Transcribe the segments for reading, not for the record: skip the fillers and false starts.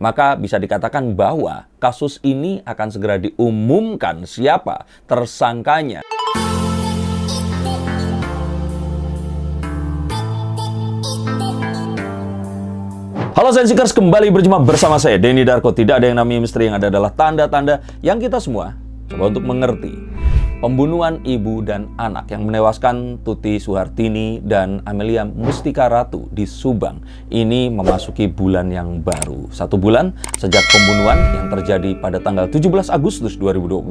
maka bisa dikatakan bahwa kasus ini akan segera diumumkan siapa tersangkanya. Halo Sensikers, kembali berjumpa bersama saya, Denny Darko. Tidak ada yang namanya misteri, yang ada adalah tanda-tanda yang kita semua coba untuk mengerti. Pembunuhan ibu dan anak yang menewaskan Tuti Suhartini dan Amelia Mustika Ratu di Subang ini memasuki bulan yang baru. 1 bulan sejak pembunuhan yang terjadi pada tanggal 17 Agustus 2021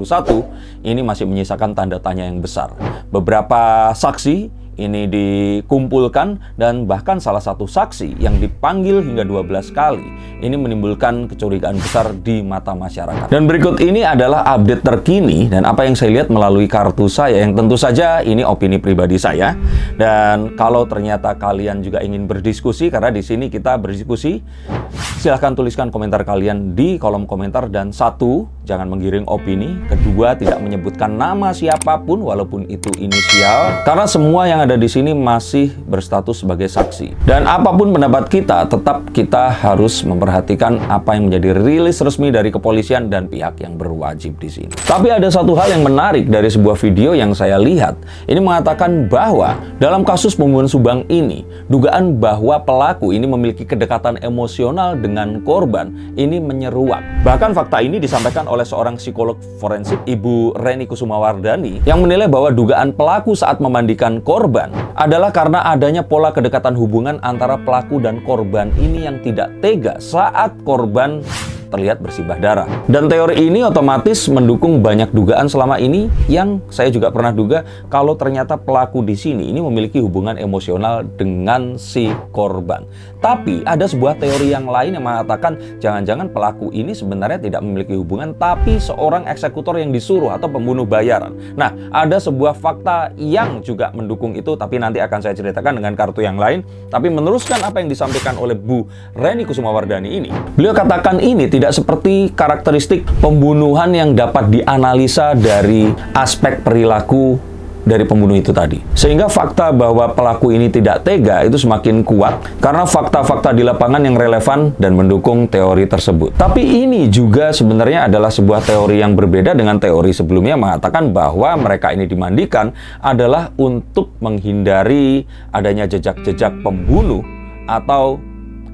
ini masih menyisakan tanda tanya yang besar. Beberapa saksi ini dikumpulkan dan bahkan salah satu saksi yang dipanggil hingga 12 kali ini menimbulkan kecurigaan besar di mata masyarakat. Dan berikut ini adalah update terkini dan apa yang saya lihat melalui kartu saya, yang tentu saja ini opini pribadi saya. Dan kalau ternyata kalian juga ingin berdiskusi, karena di sini kita berdiskusi, silahkan tuliskan komentar kalian di kolom komentar. Dan 1, jangan menggiring opini. 2, tidak menyebutkan nama siapapun walaupun itu inisial, karena semua yang ada di sini masih berstatus sebagai saksi. Dan apapun pendapat kita, tetap kita harus memperhatikan apa yang menjadi rilis resmi dari kepolisian dan pihak yang berwajib di sini. Tapi ada satu hal yang menarik dari sebuah video yang saya lihat. Ini mengatakan bahwa dalam kasus pembunuhan Subang ini, dugaan bahwa pelaku ini memiliki kedekatan emosional dengan korban ini menyeruak. Bahkan fakta ini disampaikan oleh seorang psikolog forensik, Ibu Reni Kusumawardani, yang menilai bahwa dugaan pelaku saat memandikan korban adalah karena adanya pola kedekatan hubungan antara pelaku dan korban ini yang tidak tega saat korban terlihat bersibah darah. Dan teori ini otomatis mendukung banyak dugaan selama ini yang saya juga pernah duga, kalau ternyata pelaku di sini ini memiliki hubungan emosional dengan si korban. Tapi ada sebuah teori yang lain yang mengatakan jangan-jangan pelaku ini sebenarnya tidak memiliki hubungan, tapi seorang eksekutor yang disuruh atau pembunuh bayaran. Nah, ada sebuah fakta yang juga mendukung itu, tapi nanti akan saya ceritakan dengan kartu yang lain. Tapi meneruskan apa yang disampaikan oleh Bu Reni Kusumawardani ini, beliau katakan ini tidak seperti karakteristik pembunuhan yang dapat dianalisa dari aspek perilaku dari pembunuh itu tadi. Sehingga fakta bahwa pelaku ini tidak tega itu semakin kuat karena fakta-fakta di lapangan yang relevan dan mendukung teori tersebut. Tapi ini juga sebenarnya adalah sebuah teori yang berbeda dengan teori sebelumnya, mengatakan bahwa mereka ini dimandikan adalah untuk menghindari adanya jejak-jejak pembunuh atau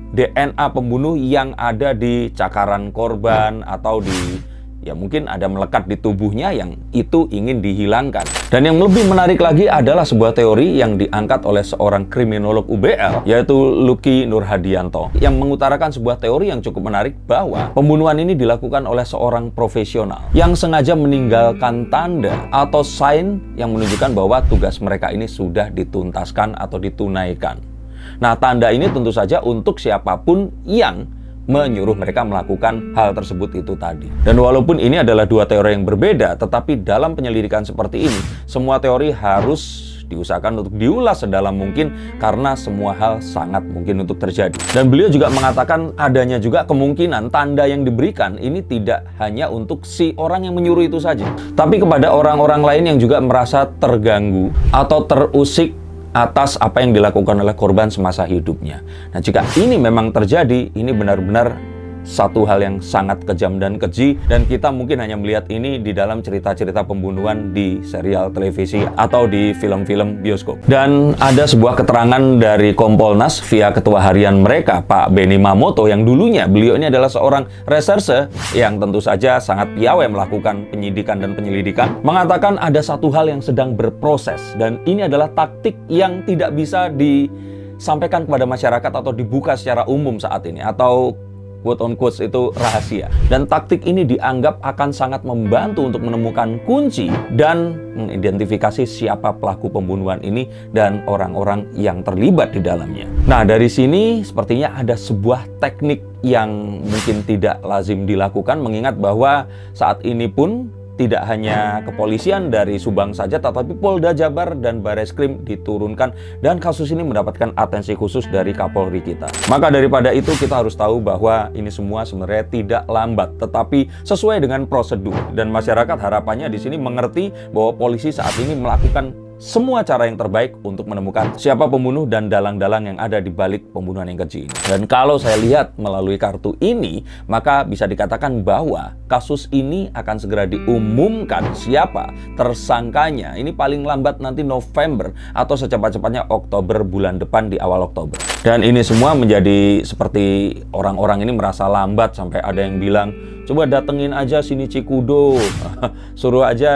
DNA pembunuh yang ada di cakaran korban atau di, ya mungkin ada melekat di tubuhnya yang itu ingin dihilangkan. Dan yang lebih menarik lagi adalah sebuah teori yang diangkat oleh seorang kriminolog UBL, yaitu Lucky Nurhadianto, yang mengutarakan sebuah teori yang cukup menarik bahwa pembunuhan ini dilakukan oleh seorang profesional yang sengaja meninggalkan tanda atau sign yang menunjukkan bahwa tugas mereka ini sudah dituntaskan atau ditunaikan. Nah, tanda ini tentu saja untuk siapapun yang menyuruh mereka melakukan hal tersebut itu tadi. Dan walaupun ini adalah dua teori yang berbeda, tetapi dalam penyelidikan seperti ini, semua teori harus diusahakan untuk diulas sedalam mungkin karena semua hal sangat mungkin untuk terjadi. Dan beliau juga mengatakan adanya juga kemungkinan tanda yang diberikan ini tidak hanya untuk si orang yang menyuruh itu saja, tapi kepada orang-orang lain yang juga merasa terganggu atau terusik atas apa yang dilakukan oleh korban semasa hidupnya. Nah, jika ini memang terjadi, ini benar-benar satu hal yang sangat kejam dan keji, dan kita mungkin hanya melihat ini di dalam cerita-cerita pembunuhan di serial televisi atau di film-film bioskop. Dan ada sebuah keterangan dari Kompolnas via ketua harian mereka, Pak Benny Mamoto, yang dulunya beliau ini adalah seorang reserse yang tentu saja sangat piawai melakukan penyidikan dan penyelidikan, mengatakan ada satu hal yang sedang berproses, dan ini adalah taktik yang tidak bisa disampaikan kepada masyarakat atau dibuka secara umum saat ini, atau quote on quote itu rahasia. Dan taktik ini dianggap akan sangat membantu untuk menemukan kunci dan mengidentifikasi siapa pelaku pembunuhan ini dan orang-orang yang terlibat di dalamnya. Nah, dari sini sepertinya ada sebuah teknik yang mungkin tidak lazim dilakukan, mengingat bahwa saat ini pun tidak hanya kepolisian dari Subang saja, tetapi Polda Jabar dan Bareskrim diturunkan, dan kasus ini mendapatkan atensi khusus dari Kapolri kita. Maka daripada itu kita harus tahu bahwa ini semua sebenarnya tidak lambat, tetapi sesuai dengan prosedur. Dan masyarakat harapannya di sini mengerti bahwa polisi saat ini melakukan semua cara yang terbaik untuk menemukan siapa pembunuh dan dalang-dalang yang ada di balik pembunuhan yang keji ini. Dan kalau saya lihat melalui kartu ini, maka bisa dikatakan bahwa kasus ini akan segera diumumkan siapa tersangkanya. Ini paling lambat nanti November atau secepat-cepatnya Oktober, bulan depan di awal Oktober. Dan ini semua menjadi seperti orang-orang ini merasa lambat sampai ada yang bilang, coba datengin aja sini Cikudo, suruh aja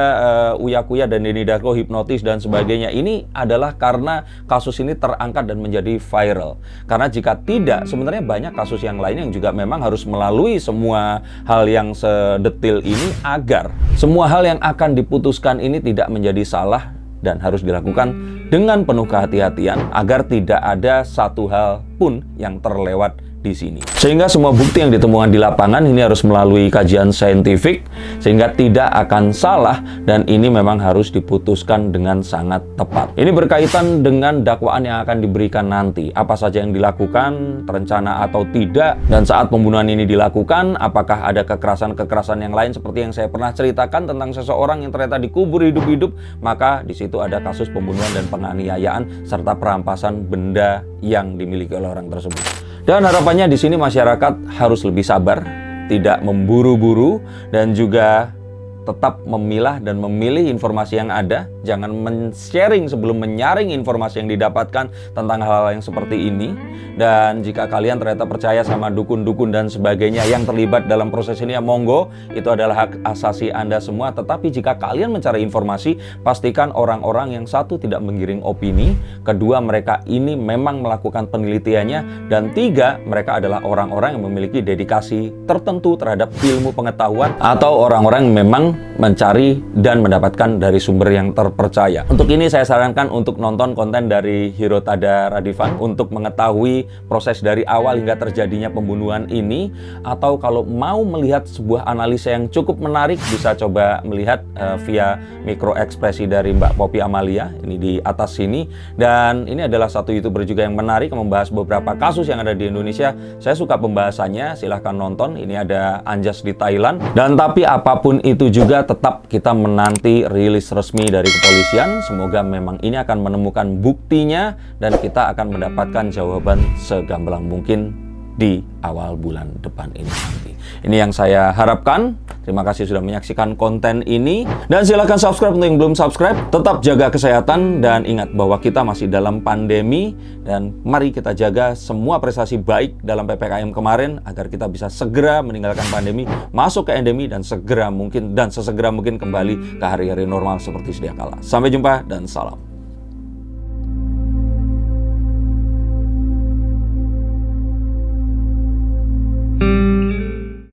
Uya Kuya dan Denny Darko hipnotis dan sebagainya. Ini adalah karena kasus ini terangkat dan menjadi viral. Karena jika tidak, sebenarnya banyak kasus yang lain yang juga memang harus melalui semua hal yang sedetil ini agar semua hal yang akan diputuskan ini tidak menjadi salah dan harus dilakukan dengan penuh kehati-hatian agar tidak ada satu hal pun yang terlewat di sini. Sehingga semua bukti yang ditemukan di lapangan ini harus melalui kajian saintifik sehingga tidak akan salah dan ini memang harus diputuskan dengan sangat tepat. Ini berkaitan dengan dakwaan yang akan diberikan nanti. Apa saja yang dilakukan, terencana atau tidak, dan saat pembunuhan ini dilakukan, apakah ada kekerasan-kekerasan yang lain seperti yang saya pernah ceritakan tentang seseorang yang ternyata dikubur hidup-hidup, maka di situ ada kasus pembunuhan dan penganiayaan serta perampasan benda yang dimiliki oleh orang tersebut. Dan harapannya di sini masyarakat harus lebih sabar, tidak memburu-buru, dan juga tetap memilah dan memilih informasi yang ada. Jangan men-sharing sebelum menyaring informasi yang didapatkan tentang hal-hal yang seperti ini. Dan jika kalian ternyata percaya sama dukun-dukun dan sebagainya yang terlibat dalam proses ini, ya monggo, itu adalah hak asasi Anda semua. Tetapi jika kalian mencari informasi, pastikan orang-orang yang satu tidak menggiring opini, kedua mereka ini memang melakukan penelitiannya, dan tiga mereka adalah orang-orang yang memiliki dedikasi tertentu terhadap ilmu pengetahuan atau orang-orang yang memang mencari dan mendapatkan dari sumber yang terpercaya. Untuk ini saya sarankan untuk nonton konten dari Hirotada Radivan untuk mengetahui proses dari awal hingga terjadinya pembunuhan ini, atau kalau mau melihat sebuah analisa yang cukup menarik bisa coba melihat via mikro ekspresi dari Mbak Poppy Amalia ini di atas sini. Dan ini adalah satu YouTuber juga yang menarik membahas beberapa kasus yang ada di Indonesia. Saya suka pembahasannya, silahkan nonton. Ini ada Anjas di Thailand. Dan tapi apapun itu juga tetap kita menanti rilis resmi dari kepolisian. Semoga memang ini akan menemukan buktinya dan kita akan mendapatkan jawaban segamblang mungkin di awal bulan depan ini nanti. Ini yang saya harapkan. Terima kasih sudah menyaksikan konten ini. Dan silakan subscribe untuk yang belum subscribe. Tetap jaga kesehatan dan ingat bahwa kita masih dalam pandemi. Dan mari kita jaga semua prestasi baik dalam PPKM kemarin agar kita bisa segera meninggalkan pandemi, masuk ke endemi dan segera mungkin dan sesegera mungkin kembali ke hari-hari normal seperti sedia kala. Sampai jumpa dan salam.